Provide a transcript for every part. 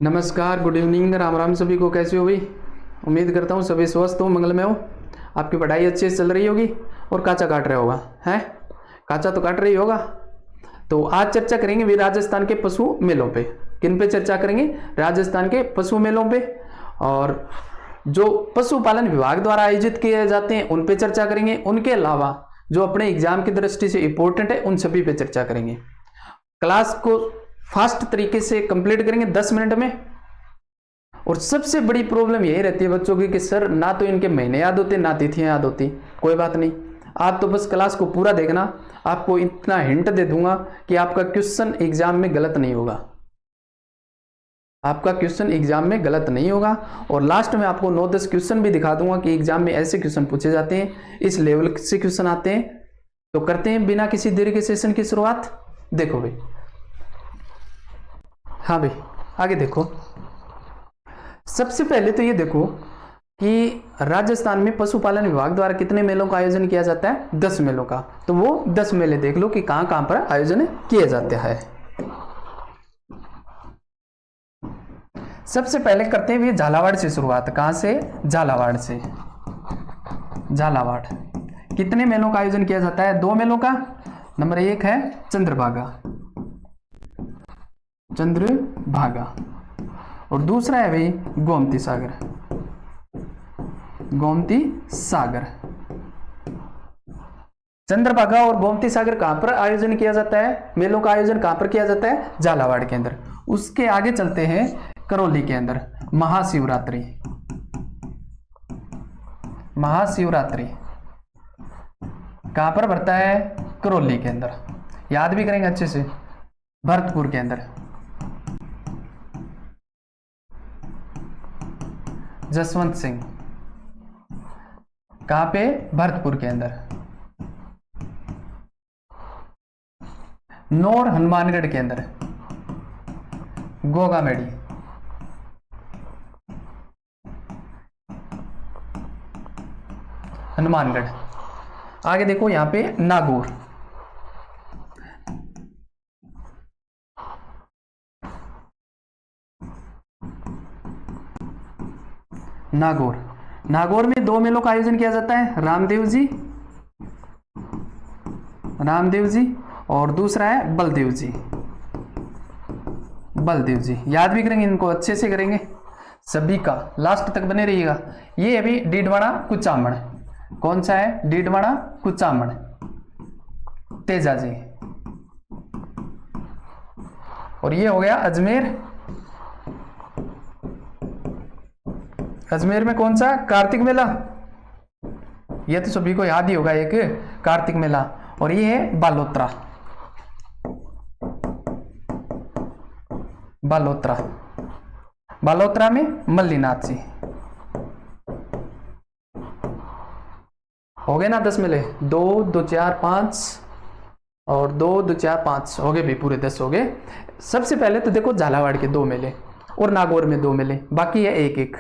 नमस्कार, good evening, Ram Ram सभी को। कैसे हो भाई? उम्मीद करता हूँ सभी स्वस्थ हो, मंगलमय हो। आपकी पढ़ाई अच्छे से चल रही होगी और काचा काट रहा होगा, हैं? काचा तो काट रही होगा। तो आज चर्चा करेंगे भी राजस्थान के पशु मेलों पे। किन पे चर्चा करेंगे? राजस्थान के पशु मेलों पे। और जो पशुपालन विभाग द्वारा आयोजित किए जाते हैं उन पे चर्चा करेंगे। उनके अलावा जो अपने एग्जाम की दृष्टि से इंपॉर्टेंट है उन सभी पे चर्चा करेंगे। क्लास को फास्ट तरीके से कंप्लीट करेंगे 10 मिनट में। और सबसे बड़ी प्रॉब्लम यही रहती है बच्चों की कि सर ना तो इनके महीने याद होते ना तिथियां याद होती। कोई बात नहीं, आप तो बस क्लास को पूरा देखना। आपको इतना हिंट दे दूंगा कि आपका क्वेश्चन एग्जाम में गलत नहीं होगा। आपका क्वेश्चन एग्जाम में गलत नहीं होगा। और लास्ट में आपको 9-10 क्वेश्चन भी दिखा दूंगा कि एग्जाम में ऐसे क्वेश्चन पूछे जाते हैं, इस लेवल से क्वेश्चन आते हैं। तो करते हैं बिना किसी देरी के सेशन की शुरुआत। देखो भाई, हाँ भाई आगे देखो। सबसे पहले तो ये देखो कि राजस्थान में पशुपालन विभाग द्वारा कितने मेलों का आयोजन किया जाता है? 10 मेलों का। तो वो 10 मेले देख लो कि कहां कहां पर आयोजन किए जाते हैं। सबसे पहले करते हैं झालावाड़ से शुरुआत। कहां से? झालावाड़ से। झालावाड़ कितने मेलों का आयोजन किया जाता है? 2 मेलों का। नंबर 1 है चंद्रभागा, चंद्रभागा। और दूसरा है भाई गोमती सागर, गोमती सागर। चंद्रभागा और गोमती सागर कहां पर आयोजन किया जाता है? मेलों का आयोजन कहां पर किया जाता है? झालावाड़ के अंदर। उसके आगे चलते हैं करौली के अंदर। महाशिवरात्रि, महाशिवरात्रि कहां पर बढ़ता है? करौली के अंदर। याद भी करेंगे अच्छे से। भरतपुर के अंदर। जसवंत सिंह कहां पे? भरतपुर के अंदर। नौर हनुमानगढ़ के अंदर। गोगामेड़ी, हनुमानगढ़। आगे देखो यहां पे नागौर, नागौर। नागौर में 2 मेलों का आयोजन किया जाता है। रामदेव जी, रामदेव जी। और दूसरा है बलदेव जी, बलदेव जी। याद भी करेंगे, इनको अच्छे से करेंगे सभी का। लास्ट तक बने रहिएगा। ये अभी डीडवाड़ा कुचामण। कौन सा है? डीडवाड़ा कुचामण। तेजा जी। और ये हो गया अजमेर। अजमेर में कौन सा? कार्तिक मेला। ये तो सभी को याद ही होगा, एक कार्तिक मेला। और ये है बालोतरा, बालोतरा। बालोतरा में मल्लीनाथ जी। हो गए ना 10 मेले? 2, 2, 4, 5 और 2, 2, 4, 5 हो गए भी, पूरे 10 हो गए। सबसे पहले तो देखो झालावाड़ के 2 मेले और नागौर में 2 मेले, बाकी है 1-1।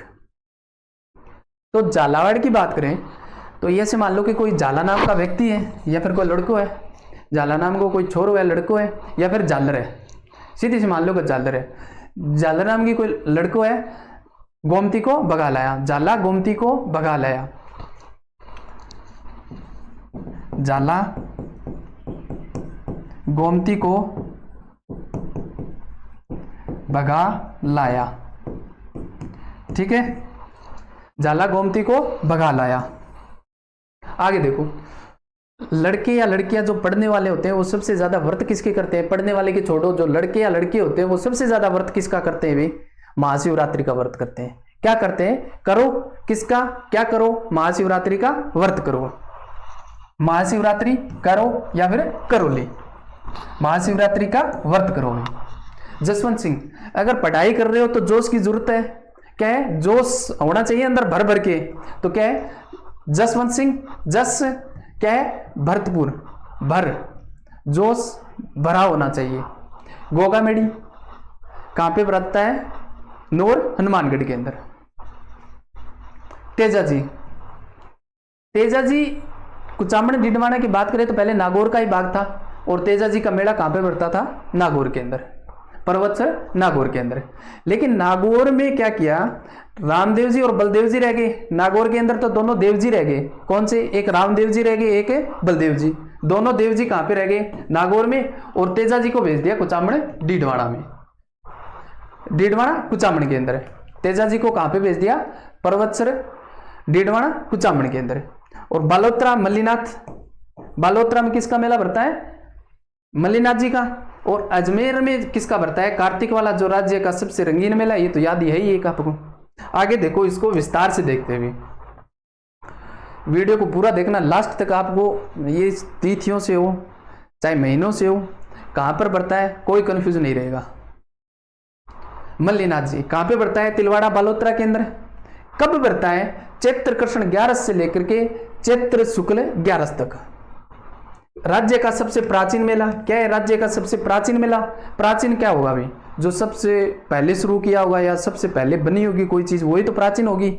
तो झालावाड़ की बात करें तो ये से मान लो कि कोई झाला नाम का व्यक्ति है या फिर कोई लड़को है। झाला नाम को कोई छोरो है, लड़को है, या फिर झालर है। सीधी से मान लो कि झालर है। झालर नाम की कोई लड़को है, गोमती को भगा लाया। झाला गोमती को भगा लाया। झाला गोमती को भगा लाया। ठीक है, झाला गोमती को भगा लाया। आगे देखो, लड़के या लड़कियां जो पढ़ने वाले होते हैं वो सबसे ज्यादा व्रत किसके करते हैं? पढ़ने वाले के छोड़ो, जो लड़के या लड़के होते हैं वो सबसे ज्यादा व्रत किसका करते हैं? वे महाशिवरात्रि का व्रत करते हैं। क्या करते हैं? करो किसका? क्या करो? महाशिवरात्रि का व्रत करो। महाशिवरात्रि करो या फिर करौली, महाशिवरात्रि का व्रत करोगे। जसवंत सिंह, अगर पढ़ाई कर रहे हो तो जोश की जरूरत है। क्या है? जोश होना चाहिए अंदर भर भर के। तो क्या है? जसवंत सिंह, जस क्या है? भरतपुर, भर, जोश भरा होना चाहिए। गोगामेड़ी कहां पे बरतता है? नौर हनुमानगढ़ के अंदर। तेजा जी, तेजा जी कुचामण डीडवाड़ा की बात करें तो पहले नागौर का ही भाग था। और तेजा जी का मेला कहां पे बढ़ता था? नागौर के अंदर। पर्वतसर नागौर के अंदर। लेकिन नागौर में क्या किया, रामदेव जी और बलदेव जी रह गए। नागौर के अंदर तो दोनों देव जी रह गए। कौन से, एक रामदेव जी रह गए, एक बलदेव जी। दोनों देव जी कहां पे रह गए, नागौर में। और तेजा जी को भेज दिया कुचामण डीडवाना में, डीडवाना कुचामण के अंदर। तेजा जी को कहां पे भेज दिया, पर्वतसर डीडवाना कुचामण के अंदर। और बालोत्रा मल्लीनाथ, बालोत्रा में किसका मेला भरता है, मल्लीनाथ जी का। और अजमेर में किसका भरता है, कार्तिक वाला, जो राज्य का सबसे रंगीन मेला। ये तो याद ही है ही एक आपको। आगे देखो, इसको विस्तार से देखते हुए वीडियो को पूरा देखना लास्ट तक। आपको ये तिथियों से हो चाहे महीनों से हो, कहां पर बढ़ता है कोई कंफ्यूजन नहीं रहेगा। मल्लीनाथ जी कहां पे बढ़ता है, तिलवाड़ा बालोत्रा के अंदर। कब बढ़ता है, चैत्र कृष्ण 11 से लेकर के चैत्र शुक्ल 11 तक। राज्य का सबसे प्राचीन मेला क्या है, राज्य का सबसे प्राचीन मेला। प्राचीन क्या होगा भाई, जो सबसे पहले शुरू किया होगा या सबसे पहले बनी होगी कोई चीज, वही तो प्राचीन होगी।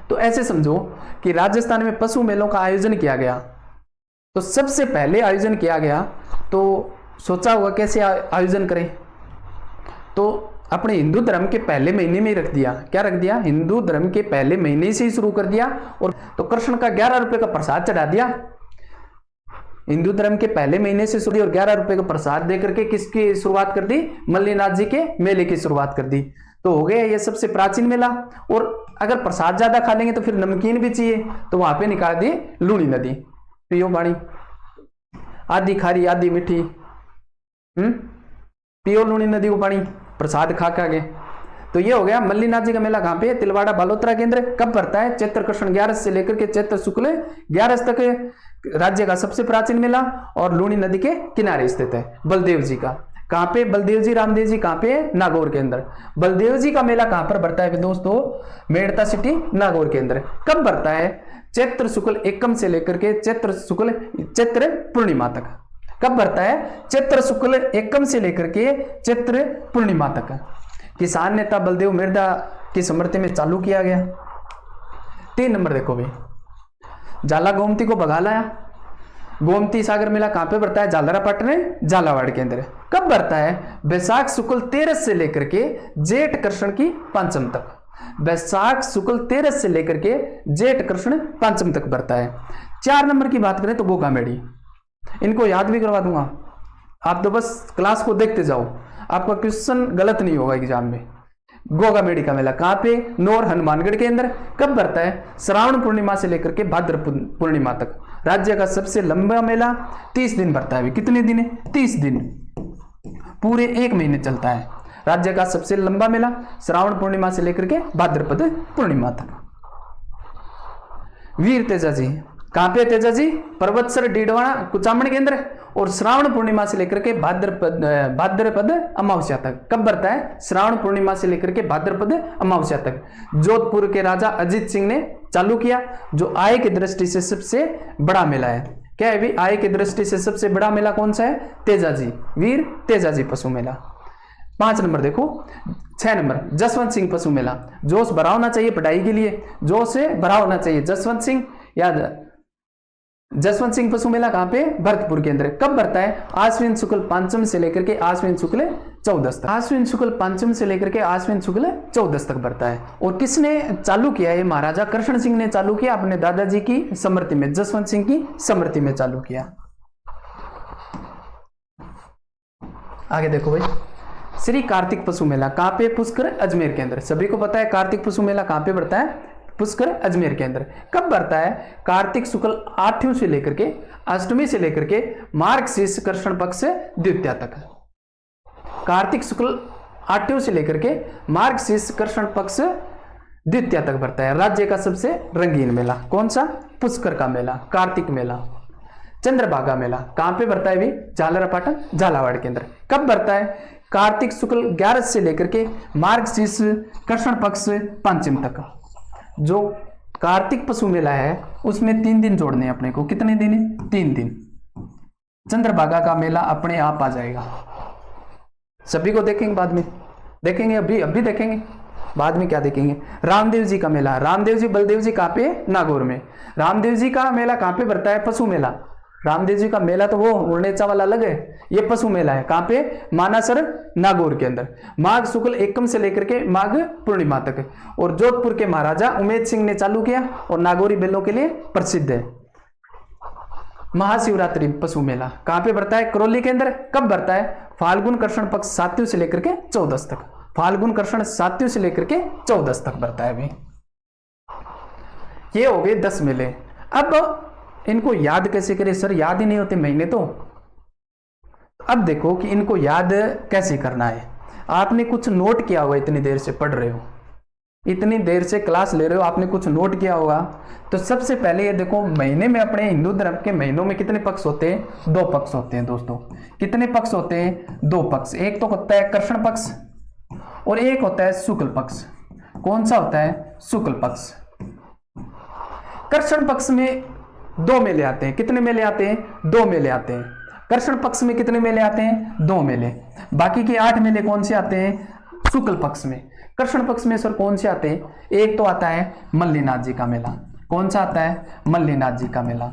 तो ऐसे समझो कि राजस्थान में पशु मेलों का आयोजन किया गया, तो सबसे पहले आयोजन किया गया, तो सोचा होगा कैसे आयोजन करें। तो अपने हिंदू धर्म के पहले महीने में ही रख दिया। क्या रख दिया, हिंदू धर्म के पहले महीने से ही शुरू कर दिया। और तो कृष्ण का 11 रुपए का प्रसाद चढ़ा दिया। हिंदू धर्म के पहले महीने से शुरू और 11 रुपए का प्रसाद देकर के किसकी शुरुआत कर दी, मल्लीनाथ जी के मेले की शुरुआत कर दी। तो हो गया ये सबसे प्राचीन मेला। और अगर प्रसाद ज्यादा खा लेंगे तो फिर नमकीन भी चाहिए, तो वहां पे निकाल दिए लूणी नदी, पियो पानी, आधी खारी आधी मीठी, पियो लूणी नदी को पानी, प्रसाद खा खा के। तो ये हो गया मल्लीनाथ जी का मेला। कहां पे, तिलवाड़ा बालोत्रा के अंदर। कब पड़ता है, चैत्र कृष्ण 11 से लेकर के चैत्र शुक्ल 11 तक। राज्य का सबसे प्राचीन मेला और लूणी नदी के किनारे स्थित है। बलदेव जी का कहां पे, बलदेव जी रामदेव जी कहां पे, नागौर के अंदर। बलदेव जी का मेला कहां पर बढ़ता है दोस्तों, मेड़ता सिटी नागौर के अंदर। कब बढ़ता है, चैत्र शुक्ल एकम से लेकर के चैत्र पूर्णिमा तक। कब बढ़ता है, चैत्र शुक्ल एकम से लेकर के चैत्र पूर्णिमा तक। किसान नेता बलदेव मेड़ता की स्मृति में चालू किया गया। 3 नंबर देखो भाई, झाला गोमती को भगा लाया। गोमती सागर मेला कहां पे बढ़ता है, झालरापाटन झालावाड़ के अंदर। कब बढ़ता है, बैसाख शुक्ल 13 से लेकर के जेठ कृष्ण की पंचम तक। बैसाख शुक्ल 13 से लेकर के जेठ कृष्ण पंचम तक बढ़ता है। 4 नंबर की बात करें तो गोगा मेड़ी, इनको याद भी करवा दूंगा, आप तो बस क्लास को देखते जाओ, आपका क्वेश्चन गलत नहीं होगा एग्जाम में। गोगा मेड़ी का मेला कहां पे, नौर हनुमानगढ़ के अंदर। कब बढ़ता है, श्रावण पूर्णिमा से लेकर के भाद्र पूर्णिमा तक। राज्य का सबसे लंबा मेला 30 दिन बढ़ता है। कितने दिन है, 30 दिन, पूरे 1 महीने चलता है। राज्य का सबसे लंबा मेला श्रावण पूर्णिमा से लेकर के भाद्रपद पूर्णिमा तक। वीर तेजा जी कहां पे, तेजा जी पर्वतसर डीडवाना कुचामण के अंदर। और श्रावण पूर्णिमा से लेकर के भाद्रपद अमावस्या तक। कब बढ़ता है, श्रावण पूर्णिमा से लेकर के भाद्रपद अमावस्या तक। जोधपुर के राजा अजीत सिंह ने चालू किया, जो आय की दृष्टि से सबसे बड़ा मेला है। क्या है भी, आय की दृष्टि से सबसे बड़ा मेला कौन सा है, तेजाजी, वीर तेजाजी पशु मेला। 5 नंबर देखो। 6 नंबर जसवंत सिंह पशु मेला। जोश भरा होना चाहिए पढ़ाई के लिए, जोश भरा होना चाहिए। जसवंत सिंह याद, जसवंत सिंह पशु मेला कहां पे, भरतपुर के अंदर। कब बढ़ता है, आश्विन शुक्ल पंचम से लेकर के आश्विन शुक्ल 14 तक। आश्विन शुक्ल पंचम से लेकर के आश्विन शुक्ल 14 तक बढ़ता है। और किसने चालू किया है, महाराजा कृष्ण सिंह ने चालू किया, अपने दादाजी की स्मृति में, जसवंत सिंह की स्मृति में चालू किया। आगे देखो भाई, श्री कार्तिक पशु मेला कहां पे, पुष्कर अजमेर के अंदर। सभी को पता है कार्तिक पशु मेला कहां पे बढ़ता है, पुष्कर अजमेर के अंदर। कब बढ़ता है, कार्तिक शुक्ल 8वीं से लेकर के अष्टमी से लेकर के मार्गशीर्ष कृष्ण पक्ष द्वितीया तक। कार्तिक शुक्ल 8वीं से लेकर के मार्गशीर्ष कृष्ण पक्ष द्वितीया तक बढ़ता है। राज्य का सबसे रंगीन मेला कौन सा, पुष्कर का मेला, कार्तिक मेला। चंद्रभागा मेला कहां पे बढ़ता है भी, झालरापाटन झालावाड़ के अंदर। कब बढ़ता है, कार्तिक शुक्ल 11 से लेकर के मार्गशीर्ष कृष्ण पक्ष पंचम तक। जो कार्तिक पशु मेला है उसमें 3 दिन जोड़ने अपने को। कितने दिन है, 3 दिन। चंद्रभागा का मेला अपने आप आ जाएगा। सभी को देखेंगे बाद में, देखेंगे अभी देखेंगे, बाद में क्या देखेंगे। रामदेव जी का मेला, रामदेव जी बलदेव जी कहां पे, नागौर में। रामदेव जी का मेला कहां पे बढ़ता है, पशु मेला रामदेव जी का मेला तो वो उड़नेचा वाला अलग है, ये पशु मेला है। कहां पे? मानासर नागौर के अंदर, माघ शुक्ल एकम से लेकर के माघ पूर्णिमा तक। और जोधपुर के महाराजा उमेद सिंह ने चालू किया और नागौरी बैलों के लिए प्रसिद्ध है। महाशिवरात्रि पशु मेला कहां पे बढ़ता है? करौली के अंदर। कब बढ़ता है? फाल्गुन कृष्ण पक्ष 7 से लेकर के 14 तक। फाल्गुन कृष्ण 7 से लेकर के 14 तक बढ़ता है। अभी ये हो गए 10 मेले। अब इनको याद कैसे करें सर? याद ही नहीं होते महीने तो। अब देखो कि इनको याद कैसे करना है। आपने कुछ नोट किया होगा, इतनी देर से पढ़ रहे हो, इतनी देर से क्लास ले रहे हो, आपने कुछ नोट किया होगा। तो सबसे पहले ये देखो, महीने में अपने हिंदू धर्म के महीनों में कितने पक्ष होते हैं? 2 पक्ष होते हैं दोस्तों। कितने पक्ष होते हैं? 2 पक्ष। एक तो होता है कृष्ण पक्ष और एक होता है शुक्ल पक्ष। कौन सा होता है? शुक्ल पक्ष। कृष्ण पक्ष में 2 मेले आते हैं। कितने मेले आते हैं? 2 मेले आते हैं। कृष्ण पक्ष में कितने मेले आते हैं? 2 मेले। बाकी के 8 मेले कौन से आते हैं? शुक्ल पक्ष में। कृष्ण पक्ष में सर कौन से आते हैं? एक तो आता है मल्लीनाथ जी का मेला। कौन सा आता है? मल्लीनाथ जी का मेला।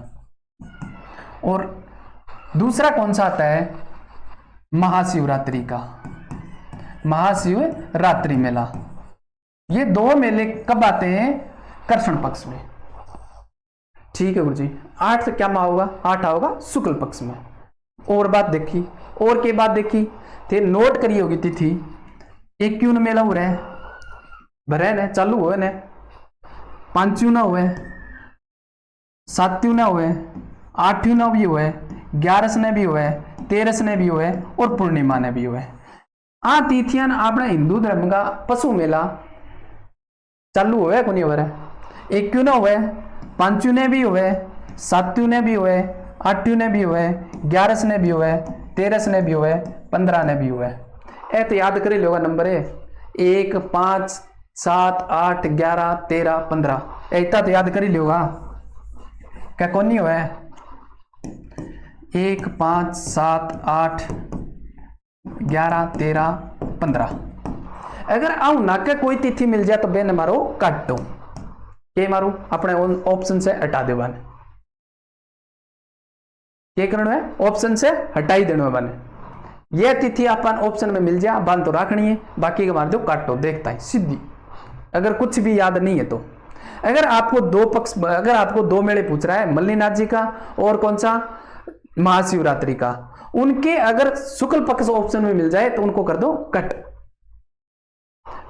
और दूसरा कौन सा आता है? महाशिवरात्रि का, महाशिवरात्रि मेला। ये 2 मेले कब आते हैं? कृष्ण पक्ष में। ठीक है गुरुजी। 8 से क्या माह होगा? 8 होगा शुक्ल पक्ष में। और बात देखी, और के बात देखी थे, नोट करी होगी तिथि। एक क्यों न मेला हो रहा है, भरे ने चालू हुए ने, 5 ना हुए, 7 ना हुए, 8 ना भी हुए, 11 ने भी हुए, 13 ने भी हुए और पूर्णिमा ने भी हुए। आ तिथियां अपना हिंदू धर्म का पशु मेला चालू हुआ को नहीं हो रहा। 1 ना हुए, 5 ने भी हुए, 7 ने भी हुए, 8 ने भी हुए, 11 ने भी हुए, 13 ने भी हुए, 15 ने भी हुए। ए तो याद कर लोगा नंबर है 1, 5, 7, 8, 11, 13, 15। ऐसा तो याद कर ही लोगा। क्या कौन नहीं हुआ है? 1, 5, 7, 8, 11, 13, 15। अगर आऊ ना के कोई तिथि मिल जाए तो बेन मारो काट दो। के मारू? अपने ऑप्शन से हटा दे बने। क्या करना है? ऑप्शन से हटाई देना है बने। यह तिथि अपन ऑप्शन में मिल जाए बांध तो रखनी है, बाकी के मार दो काटो, देखता है सीधी। अगर कुछ भी याद नहीं है तो अगर आपको 2 पक्ष, अगर आपको 2 मेले पूछ रहा है, मल्लीनाथ जी का और कौन सा? महाशिवरात्रि का, उनके अगर शुक्ल पक्ष ऑप्शन में मिल जाए तो उनको कर दो कट।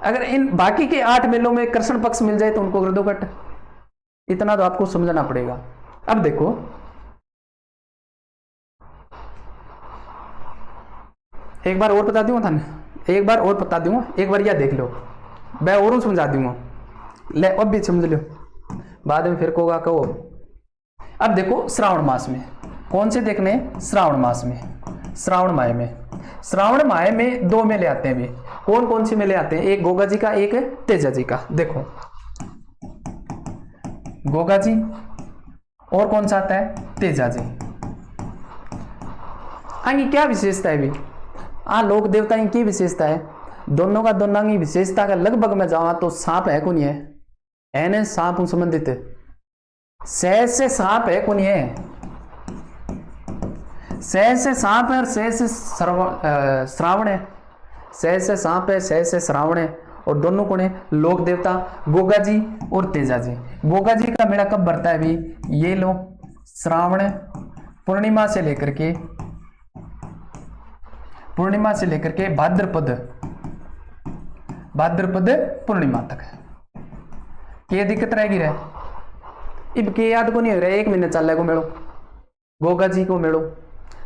अगर इन बाकी के 8 मेलों में कृष्ण पक्ष मिल जाए तो उनको कर दो कट। इतना तो आपको समझना पड़ेगा। अब देखो, एक बार और बता दूंगा थाने, एक बार और बता दूंगा, एक बार यह देख लो, मैं और समझा दूंगा, ले अब भी समझ लो, बाद में फिर कोगा कहो। अब देखो श्रावण मास में कौन से देखने? श्रावण मास में, श्रावण माह में, श्रावण माह में 2 मेले आते हैं। भी कौन कौन से मेले आते हैं? एक गोगा जी का, एक तेजा जी का। देखो गोगा जी और कौन सा आता है? तेजा जी। आगे क्या विशेषता है? भी लोक देवता की विशेषता है, दोनों का दोनों की विशेषता का लगभग में जावा तो सांप है कौन है न सांप संबंधित सहज से सांप है कौन है? सहज से सांप है और सहज से श्रावण है। सहज से सांप है, सहज से श्रावण है। और दोनों कौन है? लोक देवता गोगा जी और तेजा जी। गोगा जी का मेला कब बढ़ता है? भी ये लो श्रावण पूर्णिमा से लेकर के, पूर्णिमा से लेकर के भाद्रपद पूर्णिमा तक। क्या दिक्कत रहेगी रे? इब के याद को नहीं हो रहा, 1 महीने चल को मेड़ो, गोगा जी को मेड़ो,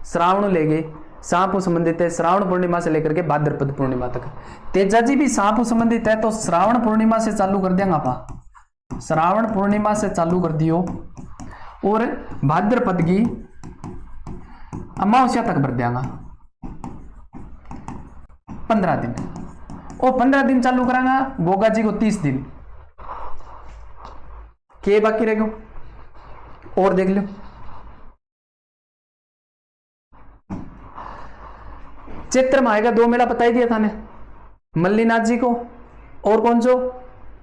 श्रावण लेगे, सांप संबंधित है, श्रावण पूर्णिमा से लेकर के भाद्रपद पूर्णिमा तक। तेजा जी भी सांप संबंधित है, तो श्रावण पूर्णिमा से चालू कर देंगे आप, श्रावण पूर्णिमा से चालू कर दियो और भाद्रपद की अमावस्या तक भर देंगे 15 दिन। और 15 दिन चालू करांगा, गोगा जी को 30 दिन। के बाकी रहेगा और देख लो। चैत्र माह का 2 मेला बता ही दिया था ने, मल्लीनाथ जी को और कौन सो?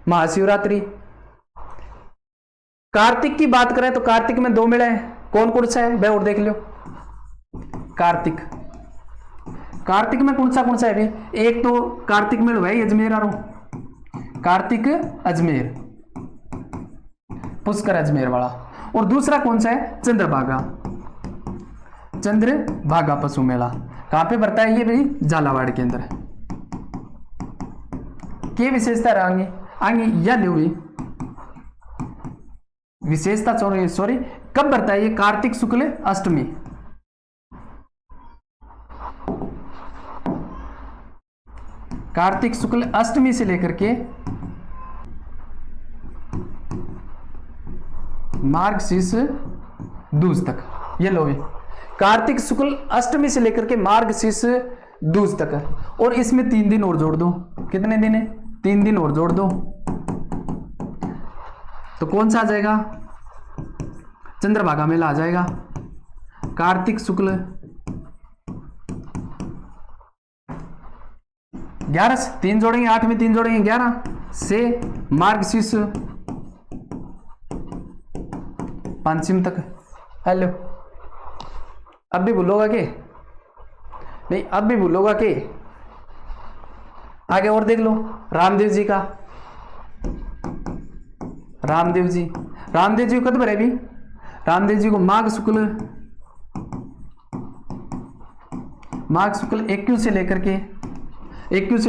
महाशिवरात्रि। कार्तिक की बात करें तो कार्तिक में 2 मेले हैं, कौन कौन सा है वह और देख लो। कार्तिक, कार्तिक में कौन सा है भाई? एक तो कार्तिक में भाई अजमेर आ रहा, कार्तिक अजमेर, पुष्कर अजमेर वाला। और दूसरा कौन सा है? चंद्रभागा, चंद्रभागा पशु मेला। कहां पे बढ़ता है ये भाई? झालावाड़ के अंदर। क्या विशेषता रहेंगी आगे या लो भी विशेषता, सॉरी कब बढ़ता है ये? कार्तिक शुक्ल अष्टमी, कार्तिक शुक्ल अष्टमी से लेकर के मार्गशीर्ष दूज तक। ये लो भी कार्तिक शुक्ल अष्टमी से लेकर के मार्गशीर्ष दूज तक है। और इसमें 3 दिन और जोड़ दो। कितने दिन है? 3 दिन और जोड़ दो तो कौन सा आ जाएगा? चंद्रभागा मेला आ जाएगा। कार्तिक शुक्ल 11 से 3 जोड़ेंगे, 8 में 3 जोड़ेंगे 11 से मार्गशीर्ष पंचम तक। हेलो, अब भी भूलोगा के नहीं? अब भी भूलोगा के? आगे और देख लो। रामदेव जी का, रामदेव जी को कब है भी? रामदेव जी को माघ शुक्ल 21 से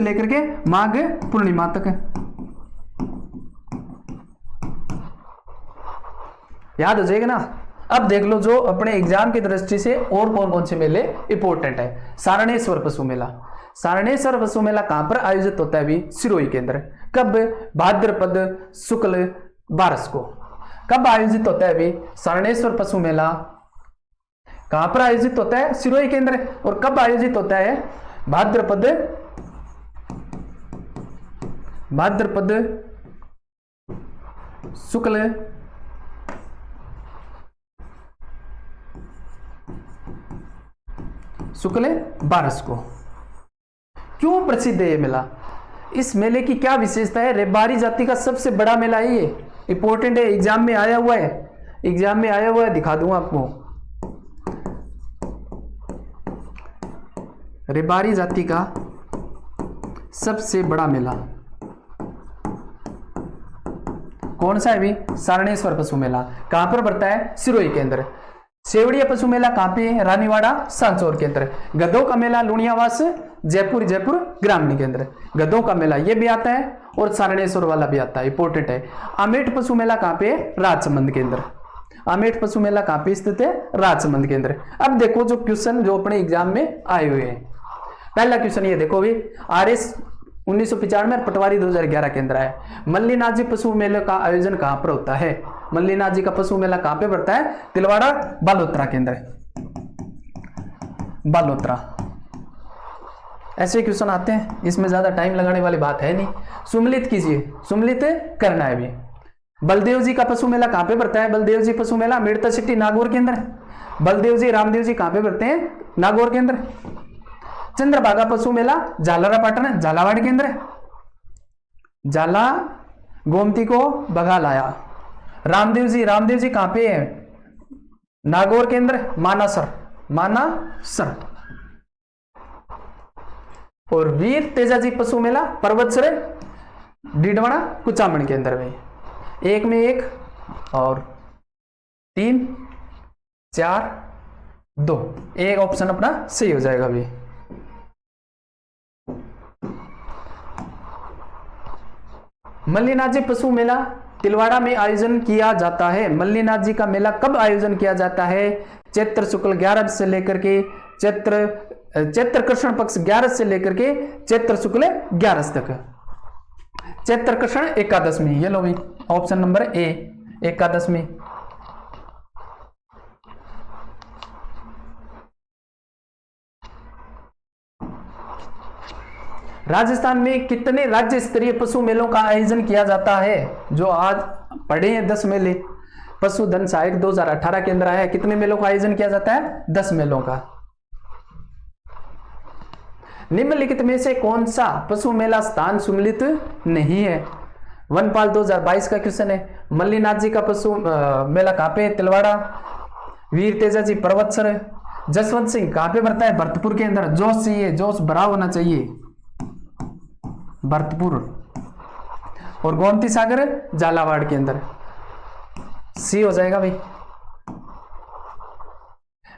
लेकर के माघ पूर्णिमा तक। याद हो जाएगा ना? अब देख लो जो अपने एग्जाम की दृष्टि से और कौन कौन से मेले इंपॉर्टेंट है। सारणेश्वर पशु मेला, सारणेश्वर पशु मेला कहां पर आयोजित होता है भी? सिरोही के अंदर। कब? भाद्रपद शुक्ल 12 को। कब आयोजित होता है भी? सारणेश्वर पशु मेला कहां पर आयोजित होता है? सिरोही के अंदर। और कब आयोजित होता है? भाद्रपद शुक्ल 12 को। क्यों प्रसिद्ध है ये मेला? इस मेले की क्या विशेषता है? रेबारी जाति का सबसे बड़ा मेला है ये। इंपॉर्टेंट है, एग्जाम में आया हुआ है, दिखा दूंगा आपको। रेबारी जाति का सबसे बड़ा मेला कौन सा है भी? सारणेश्वर पशु मेला। कहां पर बढ़ता है? सिरोही के अंदर। सेवड़िया पशु मेला कहां पे है? रानीवाड़ा सांचौर के अंदर। गधों का मेला लुणियावास जयपुर ग्रामीण के अंदर। गधों का मेला ये भी आता है और सारणेश्वर वाला भी आता है, इंपॉर्टेंट है। आमेठ पशु मेला कहां पे है? राजसमंद के अंदर। आमेठ पशु मेला कहां पे स्थित है? राजसमंद के अंदर। अब देखो जो क्वेश्चन जो अपने एग्जाम में आए हुए हैं। पहला क्वेश्चन ये देखो भी, RS 1995 और पटवारी 2011 के अंदर है। मल्लीनाथ जी पशु मेले का आयोजन कहां पर होता है? मल्लीनाथ जी का पशु मेला कहां पे पड़ता है? तिलवाड़ा बालोतरा के अंदर। बालोतरा। ऐसे क्वेश्चन आते हैं, इसमें ज्यादा टाइम लगाने वाली बात है नहीं। सुमलित कीजिए, सुमलित करना है भी। बलदेव जी का पशु मेला कहां पे पड़ता है? बलदेव जी पशु मेला मेड़ता सिटी नागौर के अंदर। बलदेव जी रामदेव जी कहां पे पड़ते हैं? नागौर के अंदर। चंद्रभागा पशु मेला झालरापाटन झालावाड़ के अंदर। झाला गोमती को भगा लाया। रामदेव जी कहां पे है? नागौर के अंदर। मानासर। और वीर तेजा जी पशु मेला पर्वतसर डीडवाना कुचामन के अंदर में। 1 में 1 और 3 4 2, एक ऑप्शन अपना सही हो जाएगा अभी। मल्लीनाथ जी पशु मेला तिलवाड़ा में आयोजन किया जाता है। मल्लीनाथ जी का मेला कब आयोजन किया जाता है? चैत्र शुक्ल 11 से लेकर के चैत्र कृष्ण पक्ष 11 से लेकर के चैत्र शुक्ल 11 तक। चैत्र कृष्ण एकादशमी, ये लो भी ऑप्शन नंबर ए, एकादशमी। राजस्थान में कितने राज्य स्तरीय पशु मेलों का आयोजन किया जाता है? जो आज पढ़े हैं 10 मेले। पशुधन सहायक 2018 के अंदर आया। कितने मेलों का आयोजन किया जाता है? 10 मेलों का। निम्नलिखित में से कौन सा पशु मेला स्थान सुमलित नहीं है? वनपाल 2022 का क्वेश्चन है। मल्लीनाथ जी का पशु मेला कहां पे है? तिलवाड़ा। वीर तेजाजी परवत्सर। जसवंत सिंह कहां पे भरता है? भरतपुर के अंदर। जोश चाहिए, जोश भरा होना चाहिए, भरतपुर। और गोमती सागर झालावाड़ के अंदर। सी हो जाएगा भाई।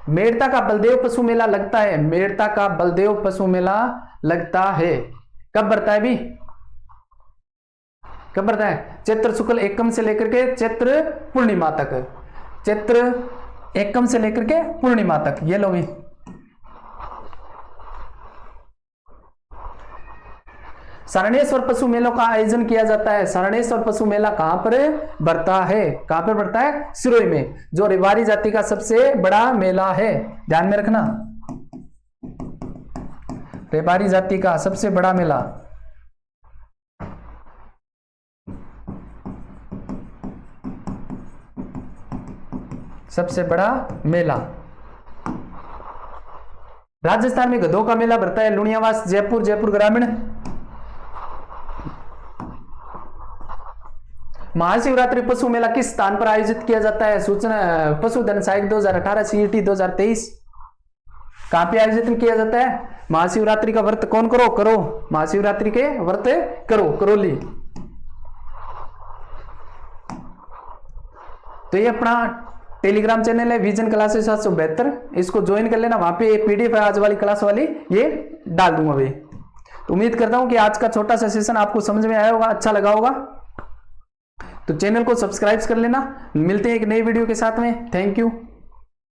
मेड़ता का बलदेव पशु मेला लगता है, मेड़ता का बलदेव पशु मेला लगता है। कब बढ़ता है भी? कब बढ़ता है? चैत्र शुक्ल एकम से लेकर के चैत्र पूर्णिमा तक। चैत्र एकम से लेकर के पूर्णिमा तक। ये लो भी। शरणेश्वर पशु मेलों का आयोजन किया जाता है। शरणेश्वर पशु मेला कहां पर बढ़ता है? कहां पर बढ़ता है? सिरोही में, जो रेवाड़ी जाति का सबसे बड़ा मेला है। ध्यान में रखना, रेवाड़ी जाति का सबसे बड़ा मेला। सबसे बड़ा मेला। राजस्थान में गधों का मेला बढ़ता है। लुणियावास, जयपुर, जयपुर ग्रामीण। महाशिवरात्रि पशु मेला किस स्थान पर आयोजित किया जाता है? सूचना पशुधन सहायक 2018 सीईटी 2023। कहां पे आयोजित किया जाता है? महाशिवरात्रि का व्रत कौन करो? करो। महाशिवरात्रि के व्रत करो, करौली। तो ये अपना टेलीग्राम चैनल है विजन क्लासेस 772, इसको ज्वाइन कर लेना। वहां पे पीडीएफ है आज वाली क्लास वाली, ये डाल दूंगा भाई। तो उम्मीद करता हूं कि आज का छोटा सा सेशन आपको समझ में आया होगा, अच्छा लगा होगा। तो चैनल को सब्सक्राइब कर लेना। मिलते हैं एक नई वीडियो के साथ में। Thank you.